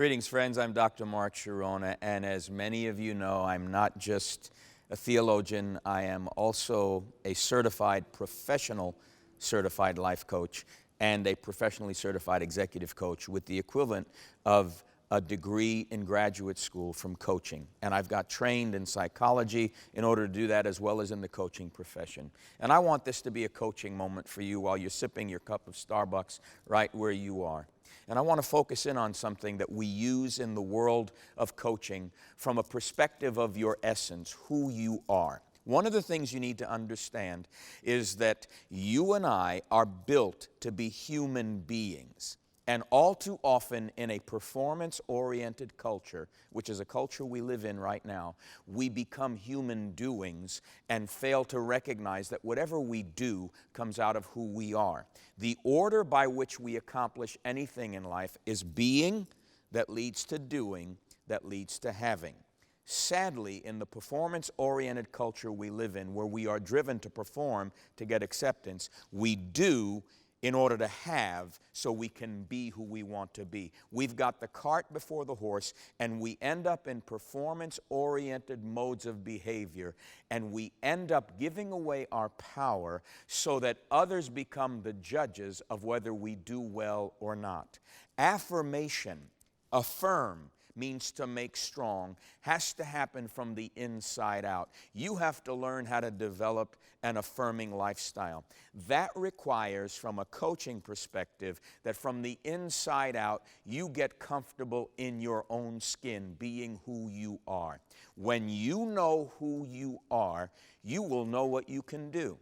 Greetings, friends. I'm Dr. Mark Chironna, and as many of you know, I'm not just a theologian, I am also a professional certified life coach and a professionally certified executive coach with the equivalent of a degree in graduate school from coaching. And I've got trained in psychology in order to do that, as well as in the coaching profession. And I want this to be a coaching moment for you while you're sipping your cup of Starbucks right where you are. And I want to focus in on something that we use in the world of coaching from a perspective of your essence, who you are. One of the things you need to understand is that you and I are built to be human beings. And all too often in a performance-oriented culture, which is a culture we live in right now, we become human doings and fail to recognize that whatever we do comes out of who we are. The order by which we accomplish anything in life is being that leads to doing that leads to having. Sadly, in the performance-oriented culture we live in, where we are driven to perform to get acceptance, we do in order to have so we can be who we want to be. We've got the cart before the horse, and we end up in performance-oriented modes of behavior, and we end up giving away our power so that others become the judges of whether we do well or not. Affirmation, affirm, means to make strong, has to happen from the inside out. You have to learn how to develop an affirming lifestyle. That requires, from a coaching perspective, that from the inside out, you get comfortable in your own skin, being who you are. When you know who you are, you will know what you can do.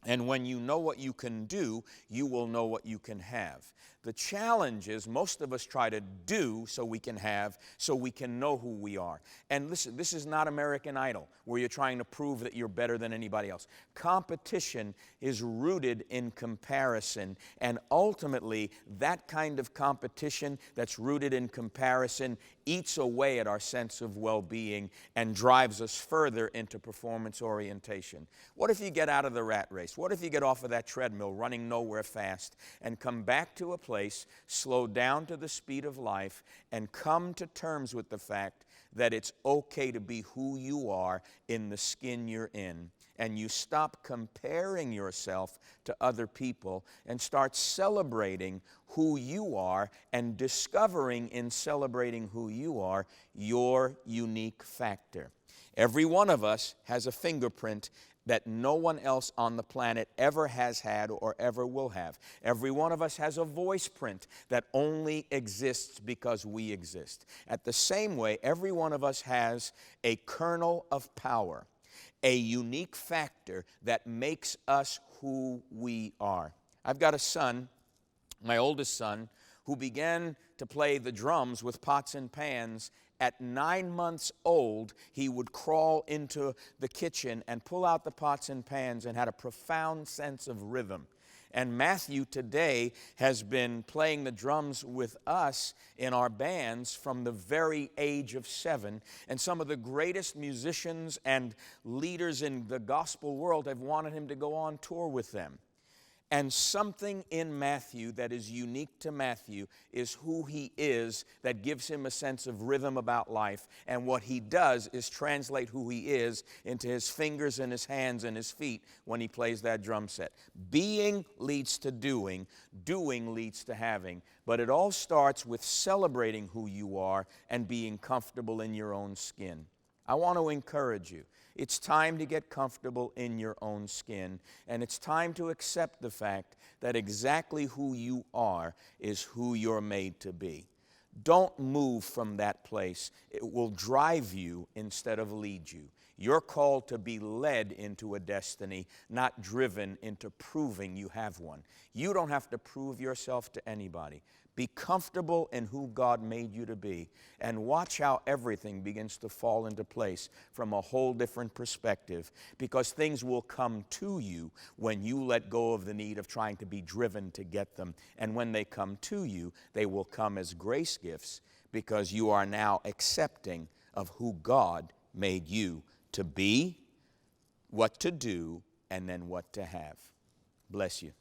And when you know what you can do, you will know what you can have. The challenge is most of us try to do so we can have, so we can know who we are. And listen, this is not American Idol, where you're trying to prove that you're better than anybody else. Competition is rooted in comparison, and ultimately, that kind of competition that's rooted in comparison eats away at our sense of well-being and drives us further into performance orientation. What if you get out of the rat race? What if you get off of that treadmill running nowhere fast and come back to a place, slow down to the speed of life, and come to terms with the fact that it's okay to be who you are in the skin you're in, and you stop comparing yourself to other people and start celebrating who you are and discovering in celebrating who you are your unique factor. Every one of us has a fingerprint that no one else on the planet ever has had or ever will have. Every one of us has a voice print that only exists because we exist. At the same way, every one of us has a kernel of power, a unique factor that makes us who we are. I've got a son, my oldest son, who began to play the drums with pots and pans. At 9 months old, he would crawl into the kitchen and pull out the pots and pans and had a profound sense of rhythm. And Matthew today has been playing the drums with us in our bands from the very age of 7. And some of the greatest musicians and leaders in the gospel world have wanted him to go on tour with them. And something in Matthew that is unique to Matthew is who he is, that gives him a sense of rhythm about life. And what he does is translate who he is into his fingers and his hands and his feet when he plays that drum set. Being leads to doing leads to having. But it all starts with celebrating who you are and being comfortable in your own skin. I want to encourage you. It's time to get comfortable in your own skin, and it's time to accept the fact that exactly who you are is who you're made to be. Don't move from that place. It will drive you instead of lead you. You're called to be led into a destiny, not driven into proving you have one. You don't have to prove yourself to anybody. Be comfortable in who God made you to be, and watch how everything begins to fall into place from a whole different perspective, because things will come to you when you let go of the need of trying to be driven to get them. And when they come to you, they will come as grace gifts, because you are now accepting of who God made you to be, what to do, and then what to have. Bless you.